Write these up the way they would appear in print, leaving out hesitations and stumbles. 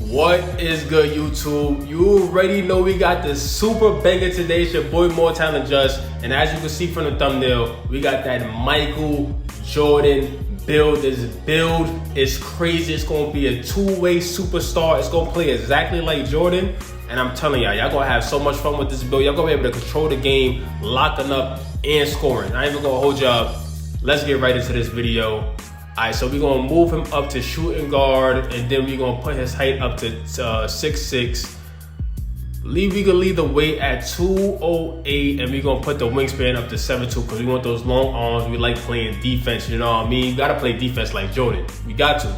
What is good, YouTube? You already know we got the super banger today. It's your boy More Talent Just, and as you can see from the thumbnail, we got that Michael Jordan build. This build is crazy. It's gonna be a two-way superstar. It's gonna play exactly like Jordan, and I'm telling y'all gonna have so much fun with this build. Y'all gonna be able to control the game, locking up and scoring. I ain't even gonna hold y'all up. Let's get right into this video. Alright, so we're gonna move him up to shooting guard, and then we're gonna put his height up to 6'6". We gonna leave the weight at 208, and we're gonna put the wingspan up to 7'2", because we want those long arms. We like playing defense, you know what I mean? You gotta play defense like Jordan. We got to.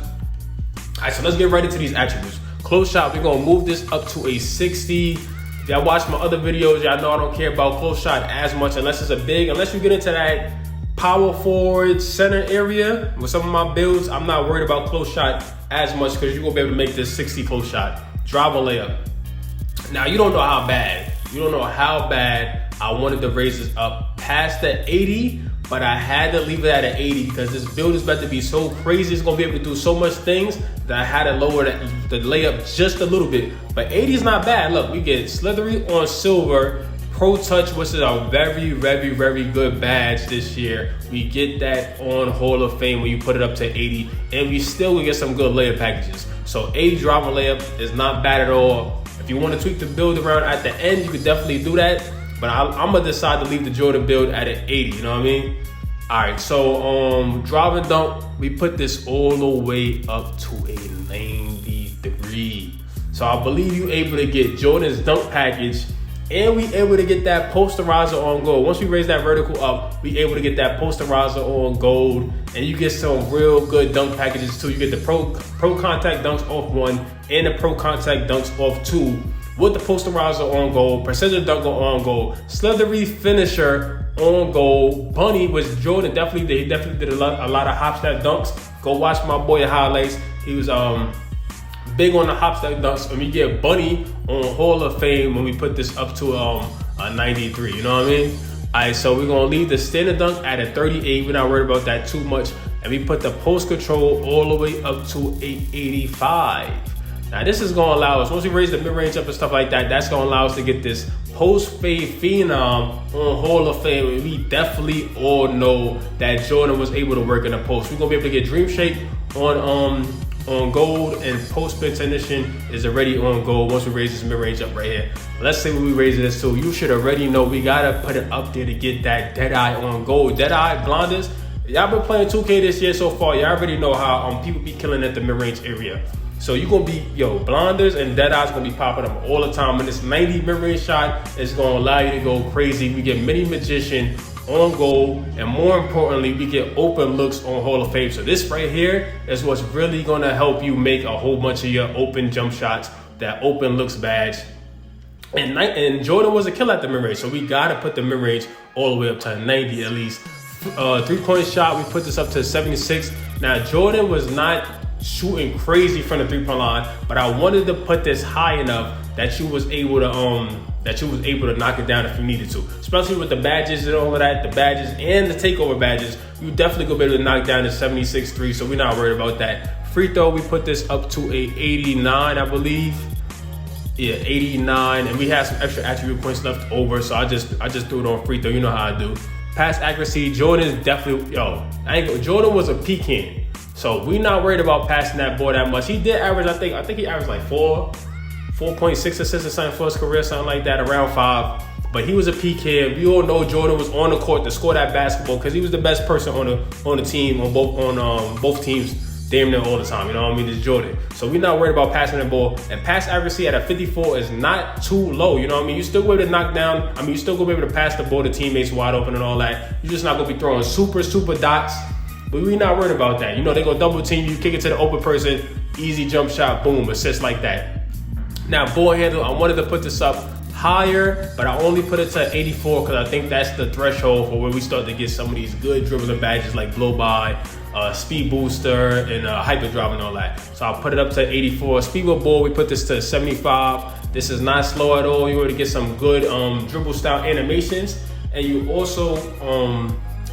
Alright, so let's get right into these attributes. Close shot, we're gonna move this up to a 60. If y'all watch my other videos, y'all know I don't care about close shot as much unless it's unless you get into that power forward center area. With some of my builds, I'm not worried about close shot as much because you're gonna be able to make this 60 close shot. Drive a layup. Now you don't know how bad I wanted to raise this up past the 80, but I had to leave it at an 80 because this build is about to be so crazy. It's gonna be able to do so much things that I had to lower the layup just a little bit. But 80 is not bad. Look, we get slithery on silver, Pro Touch, which is a very, very, very good badge this year. We get that on Hall of Fame when you put it up to 80, and we still will get some good layup packages. So 80 driving layup is not bad at all. If you want to tweak the build around at the end, you could definitely do that. But I'm gonna decide to leave the Jordan build at an 80. You know what I mean? All right. So drive and dunk, we put this all the way up to a 93. So I believe you able to get Jordan's dunk package. And we able to get that posterizer on gold. Once we raise that vertical up, we able to get that posterizer on gold. And you get some real good dunk packages too. You get the pro contact dunks off 1 and the pro contact dunks off 2 with the posterizer on gold, precision dunker on gold, slithery finisher on gold. Bunny was Jordan definitely did a lot of hop step dunks. Go watch my boy highlights. He was big on the hop step dunks, and we get Bunny on Hall of Fame when we put this up to a 93. You know what I mean? Alright, so we're gonna leave the standard dunk at a 38. We're not worried about that too much, and we put the post control all the way up to a 85. Now this is gonna allow us, once we raise the mid range up and stuff like that, that's gonna allow us to get this post fade phenom on Hall of Fame. And we definitely all know that Jordan was able to work in the post. We're gonna be able to get dream shake on gold, and post spin technician is already on gold once we raise this mid-range up right here. Let's say when we raise this to, you should already know we gotta put it up there to get that dead eye on gold. Dead eye blinders, y'all been playing 2K this year so far, y'all already know how people be killing at the mid-range area. So you gonna be, blinders and dead eyes gonna be popping up all the time. And this 90 mid-range shot is gonna allow you to go crazy. We get mini magician on goal, and more importantly, we get open looks on Hall of Fame. So this right here is what's really gonna help you make a whole bunch of your open jump shots, that open looks badge. And Jordan was a killer at the mid-range, so we gotta put the mid-range all the way up to 90 at least. 3-point shot, we put this up to 76. Now Jordan was not shooting crazy from the 3-point line, but I wanted to put this high enough that you was able to knock it down if you needed to, especially with the badges and all of that, the badges and the takeover badges. You definitely gonna be able to knock down to 76.3, so we're not worried about that. Free throw, we put this up to a 89, I believe. Yeah, 89, and we have some extra attribute points left over, so I just threw it on free throw. You know how I do. Pass accuracy, Jordan is definitely Jordan was a pecan. So we're not worried about passing that ball that much. He did average, I think he averaged like 4.6 assists or something for his career, something like that, around 5. But he was a PK. We all know Jordan was on the court to score that basketball because he was the best person on the team, on both teams, damn near all the time. You know what I mean? It's Jordan. So we're not worried about passing the ball. And pass accuracy at a 54 is not too low. You know what I mean? You still go able to knock down. You still go be able to pass the ball to teammates wide open and all that. You're just not gonna be throwing super dots. But we're not worried about that. They go double team you, kick it to the open person, easy jump shot, boom, assist like that. Now ball handle, I wanted to put this up higher, but I only put it to 84 because I think that's the threshold for where we start to get some of these good dribbling badges like blow by, speed booster, and hyper drive and all that. So I'll put it up to 84. Speed with ball, we put this to 75. This is not slow at all. You already get some good dribble style animations, and you also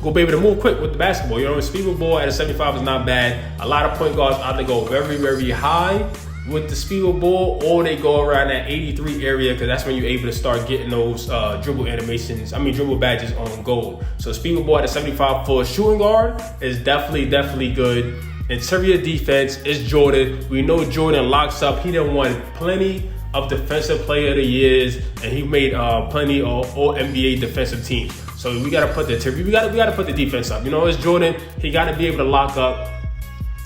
go be able to move quick with the basketball. Speed with ball at a 75 is not bad. A lot of point guards either go very, very high with the speed with ball, or they go around that 83 area, because that's when you're able to start getting those dribble badges on gold. So speed with ball at a 75 for a shooting guard is definitely good. Interior defense is Jordan. We know Jordan locks up. He done won plenty of defensive player of the years, and he made plenty of all NBA defensive teams. So we gotta put we gotta put the defense up. You know, it's Jordan. He gotta be able to lock up.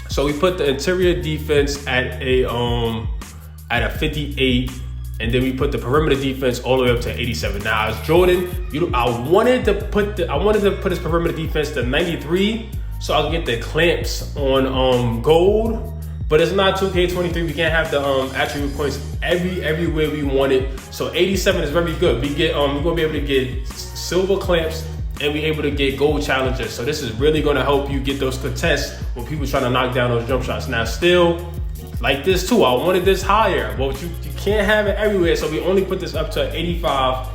So we put the interior defense at a 58, and then we put the perimeter defense all the way up to 87. Now, as Jordan, I wanted to put his perimeter defense to 93, so I can get the clamps on gold. But it's not 2K23. We can't have the attribute points everywhere we want it. So 87 is very good. We're gonna be able to get silver clamps, and we're able to get gold challengers. So this is really gonna help you get those contests when people trying to knock down those jump shots. Now still, like this too, I wanted this higher, but you can't have it everywhere. So we only put this up to 85,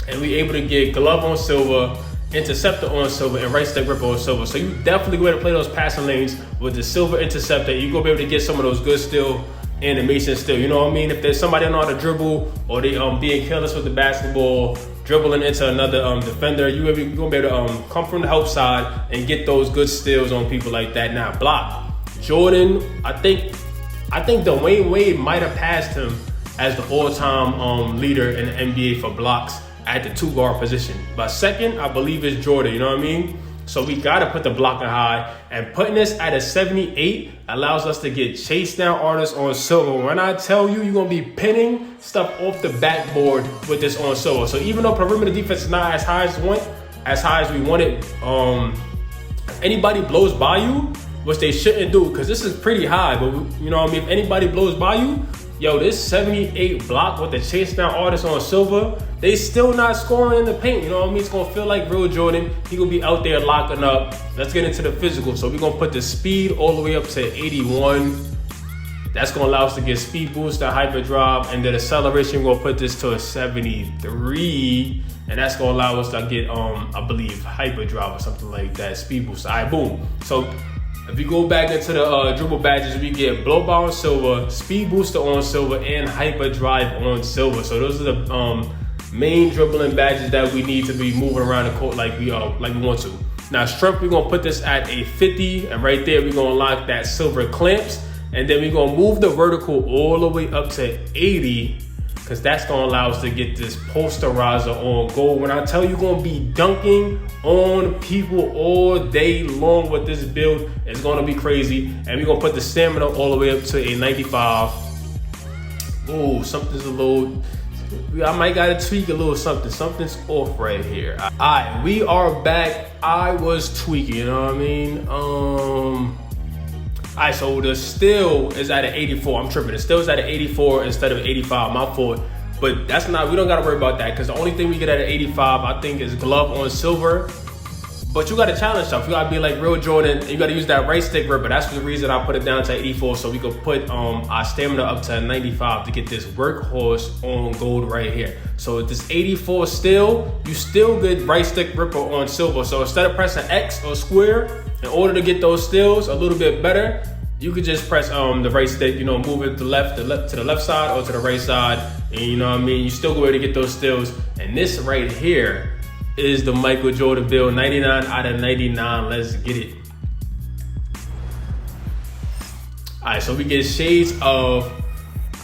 and we're able to get glove on silver, interceptor on silver, and right stick ripper on silver. So you definitely go ahead and play those passing lanes with the silver interceptor. You're gonna be able to get some of those good still animation still. You know what I mean? If there's somebody on how to dribble, or they being careless with the basketball, dribbling into another defender, you're gonna be able to come from the help side and get those good steals on people like that. Now block. Jordan, I think Dwayne Wade might have passed him as the all-time leader in the NBA for blocks at the 2 guard position. But second, I believe it's Jordan, you know what I mean? So we gotta put the blocking high, and putting this at a 78 allows us to get chase down artists on silver. When I tell you, you're gonna be pinning stuff off the backboard with this on silver. So even though perimeter defense is not as high as we want it, if anybody blows by you, which they shouldn't do, because this is pretty high, but you know what I mean? If anybody blows by you, yo, this 78 block with the chase down artist on silver, they still not scoring in the paint. You know what I mean? It's gonna feel like real Jordan. He gonna be out there locking up. Let's get into the physical. So we're gonna put the speed all the way up to 81. That's gonna allow us to get speed boost, the hyper drive, and then acceleration. We're gonna put this to a 73, and that's gonna allow us to get, I believe, hyper drive or something like that. Speed boost. All right, boom. So if we go back into the dribble badges, we get blow by on silver, speed booster on silver, and hyper drive on silver. So those are the main dribbling badges that we need to be moving around the court like we want to. Now strength, we're gonna put this at a 50, and right there we're gonna lock that silver clamps, and then we're gonna move the vertical all the way up to 80, because that's gonna allow us to get this posterizer on gold. When I tell you, gonna be dunking on people all day long with this build, it's gonna be crazy. And we're gonna put the stamina all the way up to a 95. Oh, something's a little, I might gotta tweak a little something. Something's off right here. All right, we are back. I was tweaking, you know what I mean? All right, so the still is at an 84. I'm tripping. The still is at an 84 instead of 85. My fault. But that's not, we don't gotta worry about that, because the only thing we get at an 85, I think, is glove on silver. But you gotta challenge stuff. You gotta be like real Jordan. You gotta use that right stick ripper. That's the reason I put it down to 84, so we could put our stamina up to 95 to get this workhorse on gold right here. So this 84 still, you still get right stick ripper on silver. So instead of pressing X or square, in order to get those stills a little bit better, you could just press the right stick, you know, move it to the left side or to the right side, and you know what I mean? You still go ahead to get those stills. And this right here is the Michael Jordan build, 99 out of 99. Let's get it. All right, so we get shades of,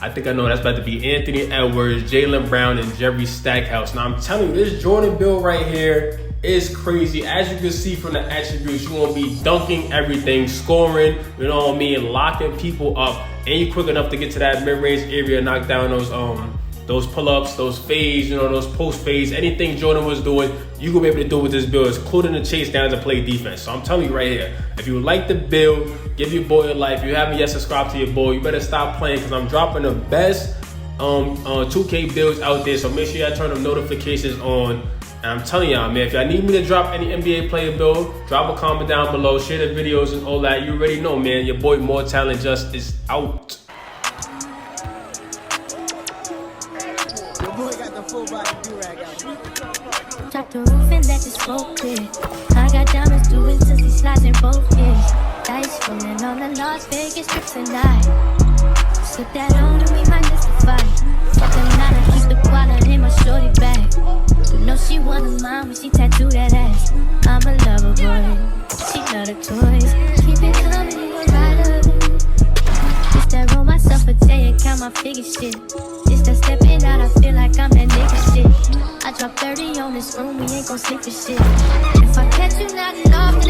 I think I know that's about to be Anthony Edwards, Jaylen Brown, and Jerry Stackhouse. Now I'm telling you, this Jordan build right here is crazy. As you can see from the attributes, you're gonna be dunking everything, scoring, you know what I mean, locking people up, and you're quick enough to get to that mid-range area, knock down those pull-ups, those fades, you know, those post fades, anything Jordan was doing, you gonna be able to do with this build, including the chase down to play defense. So I'm telling you right here, if you like the build, give your boy a like. If you haven't yet subscribed to your boy, you better stop playing, because I'm dropping the best 2K builds out there. So make sure y'all turn the notifications on. And I'm telling y'all, man, if y'all need me to drop any NBA player build, drop a comment down below, share the videos and all that. You already know, man, your boy More Talent Just is out. Your boy got the full body do-rag out. Drop the roof and let this smoke clear. I got diamonds doing sissy slides in both ears. Dice rolling on the Las Vegas strip tonight. Put that on and we might miss the fight. Fucking out and keep the wallet in my shorty bag. You know she wanna mine when she tattoo that ass. I'm a lover boy, she love the toys. Keep it coming, you a rider. It's that roll myself a J and count my figure shit. It's that stepping out, I feel like I'm that nigga shit. I drop 30 on this room, we ain't gon' sleep for shit. If I catch you nodding off,